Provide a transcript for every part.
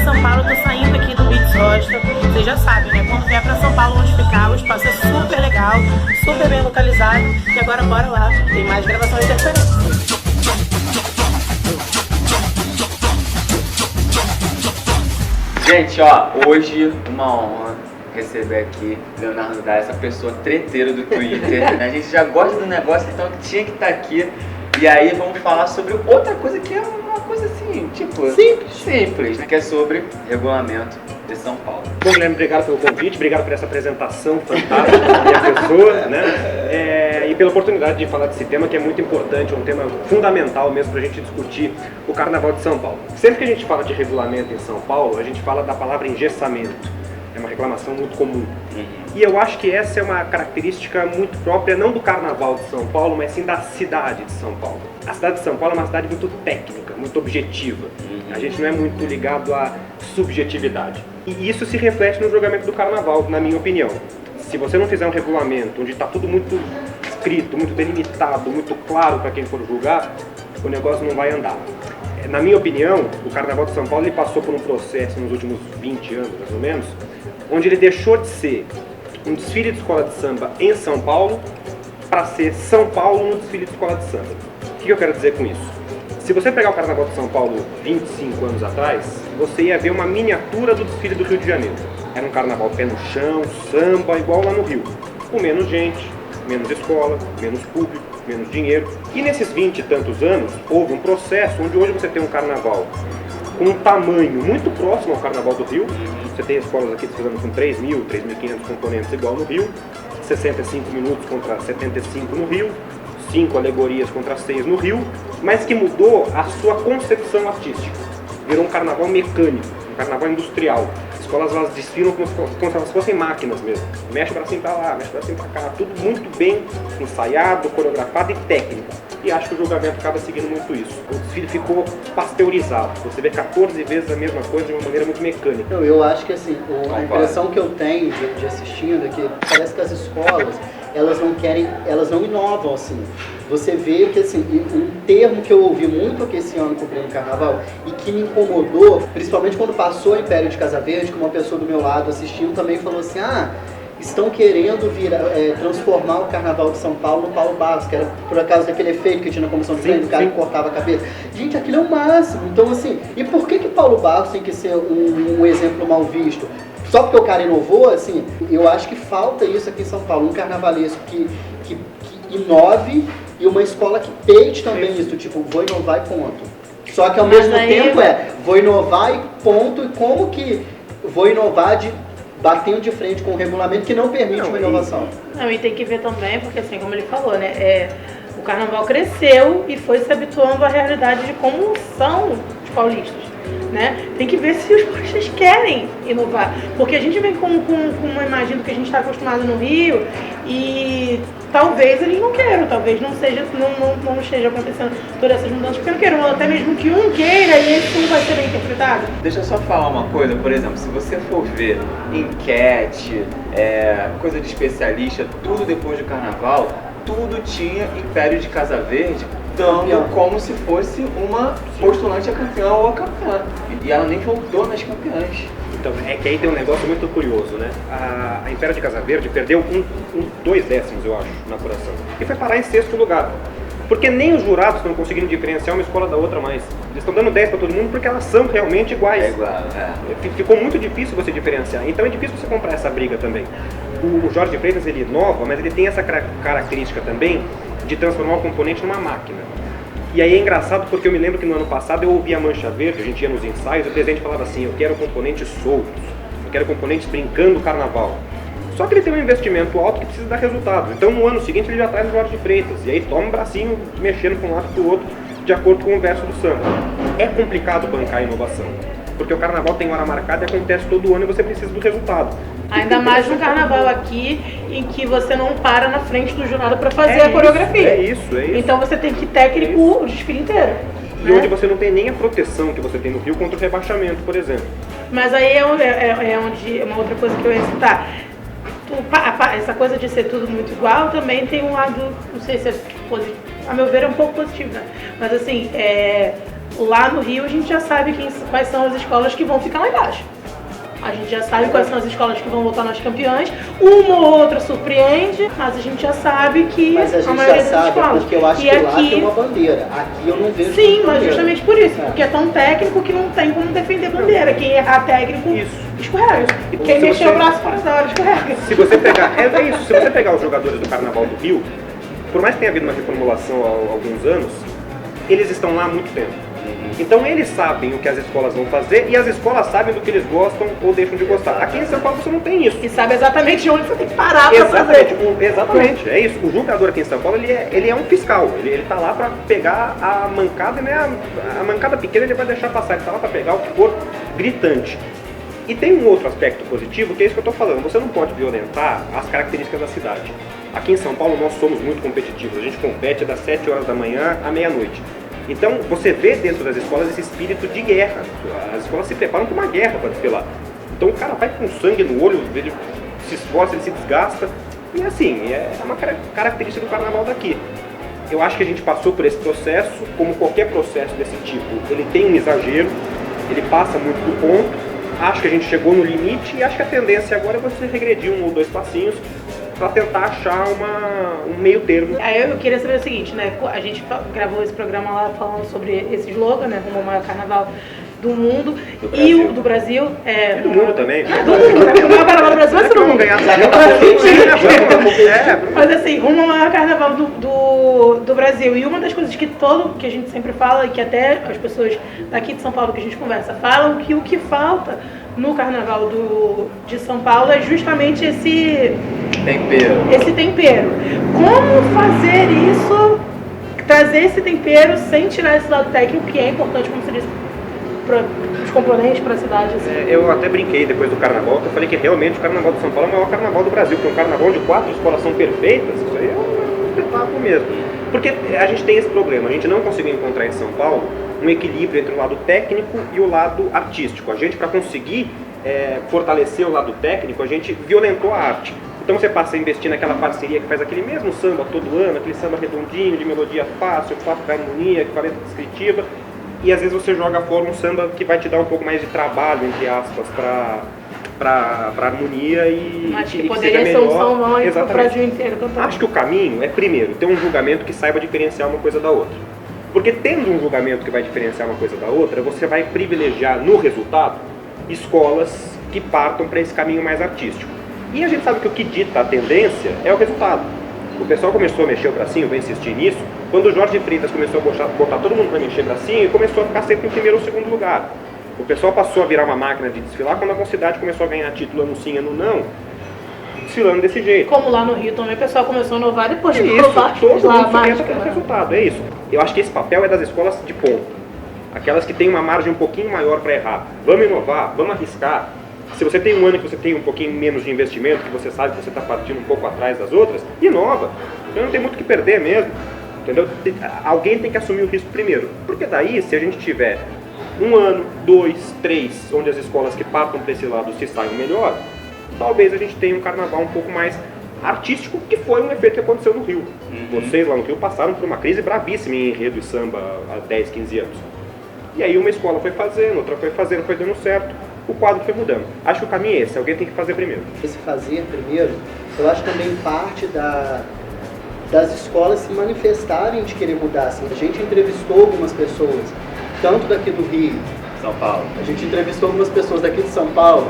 São Paulo, eu tô saindo aqui do Beats Hostel. Vocês já sabem, né? Quando vier pra São Paulo, onde ficar, o espaço é super legal, super bem localizado. E agora bora lá, tem mais gravação e interferência. Gente, ó, hoje uma honra receber aqui Leonardo Dá, essa pessoa treteira do Twitter, né? A gente já gosta do negócio, então tinha que estar aqui. E aí vamos falar sobre outra coisa que é uma coisa assim, tipo... Simples, que é sobre regulamento de São Paulo. Bom, Guilherme, obrigado pelo convite, obrigado por essa apresentação fantástica da minha pessoa, né? E pela oportunidade de falar desse tema que é muito importante, um tema fundamental mesmo para a gente discutir o Carnaval de São Paulo. Sempre que a gente fala de regulamento em São Paulo, a gente fala da palavra engessamento. É uma reclamação muito comum. E eu acho que essa é uma característica muito própria, não do Carnaval de São Paulo, mas sim da cidade de São Paulo. A cidade de São Paulo é uma cidade muito técnica, muito objetiva. A gente não é muito ligado à subjetividade. E isso se reflete no julgamento do Carnaval, na minha opinião. Se você não fizer um regulamento onde está tudo muito escrito, muito delimitado, muito claro para quem for julgar, o negócio não vai andar. Na minha opinião, o Carnaval de São Paulo ele passou por um processo nos últimos 20 anos, mais ou menos, onde ele deixou de ser um desfile de escola de samba em São Paulo para ser São Paulo no desfile de escola de samba. O que eu quero dizer com isso? Se você pegar o Carnaval de São Paulo 25 anos atrás, você ia ver uma miniatura do desfile do Rio de Janeiro. Era um carnaval pé no chão, samba, igual lá no Rio, com menos gente, menos escola, menos público, menos dinheiro. E nesses 20 e tantos anos, houve um processo onde hoje você tem um carnaval com um tamanho muito próximo ao Carnaval do Rio. Você tem escolas aqui desfilando com 3.000, 3.500 componentes igual no Rio, 65 minutos contra 75 no Rio, 5 alegorias contra 6 no Rio, mas que mudou a sua concepção artística. Virou um carnaval mecânico, um carnaval industrial. As escolas elas desfilam como se elas fossem máquinas mesmo. Mexe para cima para lá, mexe para cima para cá, tudo muito bem ensaiado, coreografado e técnico. E acho que o julgamento acaba seguindo muito isso. O desfile ficou pasteurizado. Você vê 14 vezes a mesma coisa de uma maneira muito mecânica. Eu acho que assim, a impressão que eu tenho de assistindo é que parece que as escolas, elas não inovam assim. Você vê que assim, um termo que eu ouvi muito aqui esse ano cobrindo o Carnaval e que me incomodou, principalmente quando passou o Império de Casa Verde, que uma pessoa do meu lado assistindo também falou assim, estão querendo transformar o Carnaval de São Paulo no Paulo Barros, que era por acaso daquele efeito que tinha na comissão de frente, do cara que cortava a cabeça. Gente, aquilo é o máximo. Então assim, e por que Paulo Barros tem que ser um exemplo mal visto? Só porque o cara inovou, assim, eu acho que falta isso aqui em São Paulo, um carnavalesco que inove e uma escola que peite também isso, tipo, vou inovar e ponto. Só que ao mesmo tempo vou inovar e ponto, e como que vou inovar batendo de frente com um regulamento que não permite uma inovação. Não, e tem que ver também, porque assim, como ele falou, né, o carnaval cresceu e foi se habituando à realidade de como são os paulistas, né? Tem que ver se os paulistas querem inovar, porque a gente vem com uma imagem do que a gente está acostumado no Rio e talvez eles não queiram, talvez não esteja acontecendo todas essas mudanças, porque não queiram, ou até mesmo que um queira e esse não vai ser bem interpretado. Deixa eu só falar uma coisa, por exemplo, se você for ver enquete, coisa de especialista, tudo depois do Carnaval, tudo tinha Império de Casa Verde dando como se fosse uma postulante a campeã ou a campeã. E ela nem voltou nas campeãs. Então, é que aí tem um negócio muito curioso, né? A Império de Casa Verde perdeu 2 décimos, eu acho, na apuração. E foi parar em 6º lugar. Porque nem os jurados estão conseguindo diferenciar uma escola da outra mais. Eles estão dando 10 para todo mundo porque elas são realmente iguais. É igual, Ficou muito difícil você diferenciar. Então é difícil você comprar essa briga também. O Jorge Freitas, ele inova, mas ele tem essa característica também de transformar o componente numa máquina. E aí é engraçado porque eu me lembro que no ano passado eu ouvi a Mancha Verde, a gente ia nos ensaios e o presidente falava assim, eu quero componentes soltos, eu quero componentes brincando o carnaval. Só que ele tem um investimento alto que precisa dar resultado. Então no ano seguinte ele já traz o Jorge Freitas, e aí toma um bracinho mexendo para um lado para o outro, de acordo com o verso do samba. É complicado bancar a inovação, porque o carnaval tem hora marcada e acontece todo ano e você precisa do resultado. Ainda mais no carnaval aqui, em que você não para na frente do jurado para fazer a coreografia. É isso. Então você tem que ir técnico o desfile inteiro. E onde você não tem nem a proteção que você tem no Rio contra o rebaixamento, por exemplo. Mas aí é onde uma outra coisa que eu ia citar. Essa coisa de ser tudo muito igual também tem um lado, não sei se é positivo, a meu ver é um pouco positivo, né? Mas assim, lá no Rio a gente já sabe quais são as escolas que vão ficar lá embaixo. A gente já sabe quais são as escolas que vão voltar nas campeãs. Uma ou outra surpreende, mas a gente já sabe que mas a gente maioria já das sabe, escolas. porque eu acho que lá tem uma bandeira. Aqui eu não vejo. Sim, mas justamente por isso. Porque é tão técnico que não tem como defender bandeira. Quem errar técnico, escorrega. Quem mexer o braço fora da hora, escorrega. Se você pegar, é isso, se você pegar os jogadores do Carnaval do Rio, por mais que tenha havido uma reformulação há alguns anos, eles estão lá há muito tempo. Então eles sabem o que as escolas vão fazer e as escolas sabem do que eles gostam ou deixam de gostar. Aqui em São Paulo você não tem isso. E sabe exatamente onde você tem que parar pra fazer. Exatamente, é isso. O jogador aqui em São Paulo, ele é um fiscal. Ele tá lá pra pegar a mancada, né? A mancada pequena ele vai deixar passar. Ele tá lá pra pegar o que for gritante. E tem um outro aspecto positivo, que é isso que eu tô falando. Você não pode violentar as características da cidade. Aqui em São Paulo nós somos muito competitivos. A gente compete das 7 horas da manhã à meia-noite. Então, você vê dentro das escolas esse espírito de guerra. As escolas se preparam para uma guerra para desfilar. Então, o cara vai com sangue no olho, ele se esforça, ele se desgasta. E assim, é uma característica do carnaval daqui. Eu acho que a gente passou por esse processo, como qualquer processo desse tipo. Ele tem um exagero, ele passa muito do ponto. Acho que a gente chegou no limite e acho que a tendência agora é você regredir 1 ou 2 passinhos para tentar achar um meio termo. Aí eu queria saber o seguinte, né? A gente gravou esse programa lá falando sobre esse slogan, né? Como o maior carnaval do mundo e o do Brasil. E do mundo também. Do mundo, né? O maior carnaval do Brasil é do mundo. Mas assim, rumo ao maior carnaval do Brasil. E uma das coisas que a gente sempre fala, e que até as pessoas daqui de São Paulo que a gente conversa falam, que o que falta no carnaval de São Paulo é justamente esse tempero. Como fazer isso, trazer esse tempero sem tirar esse lado técnico, que é importante, como você disse, para os componentes, para a cidade. Assim. Eu até brinquei depois do carnaval, que eu falei que realmente o carnaval de São Paulo é o maior carnaval do Brasil, porque um carnaval onde 4 escolas são perfeitas, isso aí é um espetáculo mesmo. Porque a gente tem esse problema, a gente não conseguiu encontrar em São Paulo um equilíbrio entre o lado técnico e o lado artístico. A gente, para conseguir fortalecer o lado técnico, a gente violentou a arte. Então você passa a investir naquela parceria que faz aquele mesmo samba todo ano, aquele samba redondinho, de melodia fácil, fácil de harmonia, equivalente descritiva, e às vezes você joga fora um samba que vai te dar um pouco mais de trabalho, entre aspas, para harmonia e mas que seja poderia ser um sambão aí pro Brasil inteiro cantando. Acho que o caminho é, primeiro, ter um julgamento que saiba diferenciar uma coisa da outra. Porque tendo um julgamento que vai diferenciar uma coisa da outra, você vai privilegiar no resultado escolas que partam para esse caminho mais artístico. E a gente sabe que o que dita a tendência é o resultado. O pessoal começou a mexer o bracinho, vai insistir nisso, quando o Jorge Freitas começou a botar todo mundo para mexer o bracinho e começou a ficar sempre em primeiro ou segundo lugar. O pessoal passou a virar uma máquina de desfilar quando a mocidade começou a ganhar título no sim e no não, desfilando desse jeito. Como lá no Rio também, o pessoal começou a inovar depois de provar todo mundo entra pelo resultado, é isso. Eu acho que esse papel é das escolas de ponta. Aquelas que têm uma margem um pouquinho maior para errar. Vamos inovar, vamos arriscar. Se você tem um ano que você tem um pouquinho menos de investimento, que você sabe que você está partindo um pouco atrás das outras, inova. Então não tem muito o que perder mesmo. Entendeu? Alguém tem que assumir o risco primeiro. Porque daí, se a gente tiver 1 ano, 2, 3, onde as escolas que partam para esse lado se saiam melhor, talvez a gente tenha um carnaval um pouco mais artístico, que foi um efeito que aconteceu no Rio. Vocês lá no Rio passaram por uma crise bravíssima em enredo e samba há 10, 15 anos. E aí uma escola foi fazendo, outra foi fazendo, foi dando certo, o quadro foi mudando. Acho que o caminho é esse, alguém tem que fazer primeiro. Esse fazer primeiro, eu acho também parte das escolas se manifestarem de querer mudar. Assim. A gente entrevistou algumas pessoas, tanto daqui do Rio, São Paulo. A gente entrevistou algumas pessoas daqui de São Paulo,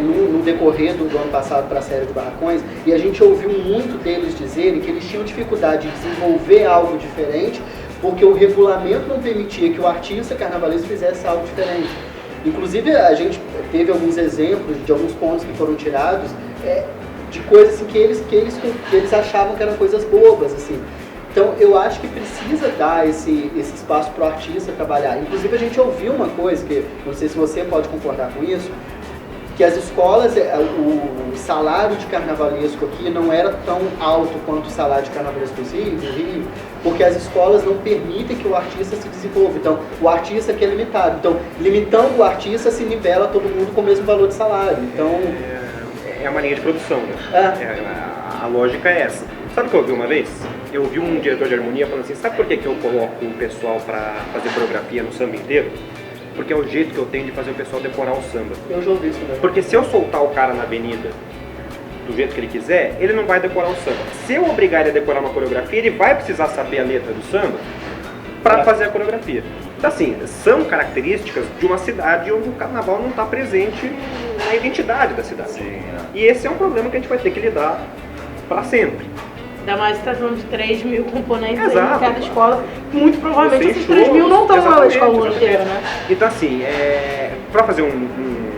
no decorrer do ano passado para a série de Barracões, e a gente ouviu muito deles dizerem que eles tinham dificuldade de desenvolver algo diferente, porque o regulamento não permitia que o artista carnavalesco fizesse algo diferente. Inclusive, a gente teve alguns exemplos de alguns pontos que foram tirados de coisas assim, que eles achavam que eram coisas bobas. Assim. Então, eu acho que precisa dar esse espaço para o artista trabalhar. Inclusive, a gente ouviu uma coisa, que não sei se você pode concordar com isso, que as escolas, o salário de carnavalesco aqui não era tão alto quanto o salário de carnavalesco do Rio, porque as escolas não permitem que o artista se desenvolva. Então, o artista aqui é limitado. Então, limitando o artista, se nivela todo mundo com o mesmo valor de salário. Então... É uma linha de produção, né? A lógica é essa. Sabe o que eu ouvi uma vez? Eu ouvi um diretor de harmonia falando assim, sabe por que eu coloco o pessoal pra fazer coreografia no samba inteiro? Porque é o jeito que eu tenho de fazer o pessoal decorar o samba. Eu já ouvi isso também. Porque se eu soltar o cara na avenida do jeito que ele quiser, ele não vai decorar o samba. Se eu obrigar ele a decorar uma coreografia, ele vai precisar saber a letra do samba para fazer a coreografia. Então assim, são características de uma cidade onde o carnaval não está presente na identidade da cidade. Sim, E esse é um problema que a gente vai ter que lidar para sempre. Ainda mais se está falando de 3 mil componentes aí Exato. em cada escola. Muito provavelmente Você esses enxuga, 3 mil não estão na exatamente, escola exatamente. inteira, né? Então assim, para fazer um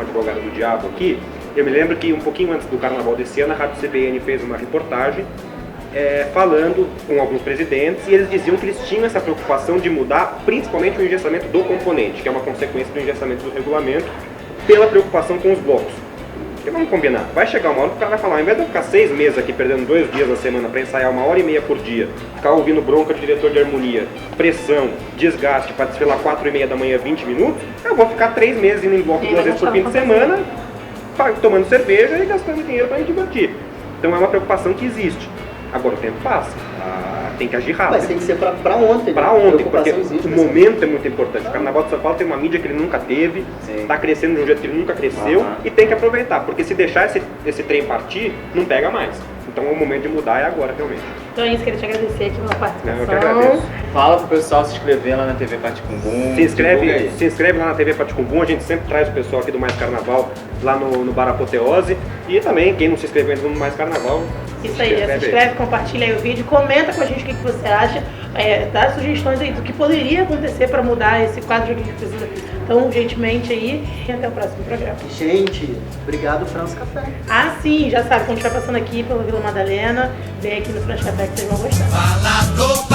advogado do diabo aqui, eu me lembro que um pouquinho antes do carnaval desse ano, a Rádio CBN fez uma reportagem falando com alguns presidentes e eles diziam que eles tinham essa preocupação de mudar principalmente o engessamento do componente, que é uma consequência do engessamento do regulamento, pela preocupação com os blocos. Porque vamos combinar, vai chegar uma hora que o cara vai falar, ao invés de eu ficar 6 meses aqui perdendo 2 dias na semana para ensaiar 1h30 por dia, ficar ouvindo bronca de diretor de harmonia, pressão, desgaste para desfilar 4h30 da manhã 20 minutos, eu vou ficar 3 meses indo em bloco 2 vezes por fim de semana, tomando cerveja e gastando dinheiro para me divertir. Então é uma preocupação que existe. Agora o tempo passa, tem que agir rápido. Mas tem que ser pra ontem. Para né? ontem, porque Existe, o momento é muito importante. O Carnaval de São Paulo tem uma mídia que ele nunca teve, está crescendo de um jeito que ele nunca cresceu e tem que aproveitar, porque se deixar esse trem partir, não pega mais. Então o momento de mudar é agora, realmente. Então é isso, queria te agradecer aqui pela participação. Eu que agradeço. Fala pro pessoal se inscrever lá na TV Paticumbum. Se inscreve lá na TV Paticumbum, a gente sempre traz o pessoal aqui do Mais Carnaval lá no Bar Apoteose. E também, quem não se inscreveu ainda no Mais Carnaval, Isso aí, se inscreve, compartilha aí o vídeo, comenta com a gente o que você acha, dá sugestões aí do que poderia acontecer para mudar esse quadro que a gente precisa tão urgentemente aí. E até o próximo programa. Gente, obrigado, França Café. Ah, sim, já sabe, quando estiver passando aqui pela Vila Madalena, vem aqui no France Café que vocês vão gostar.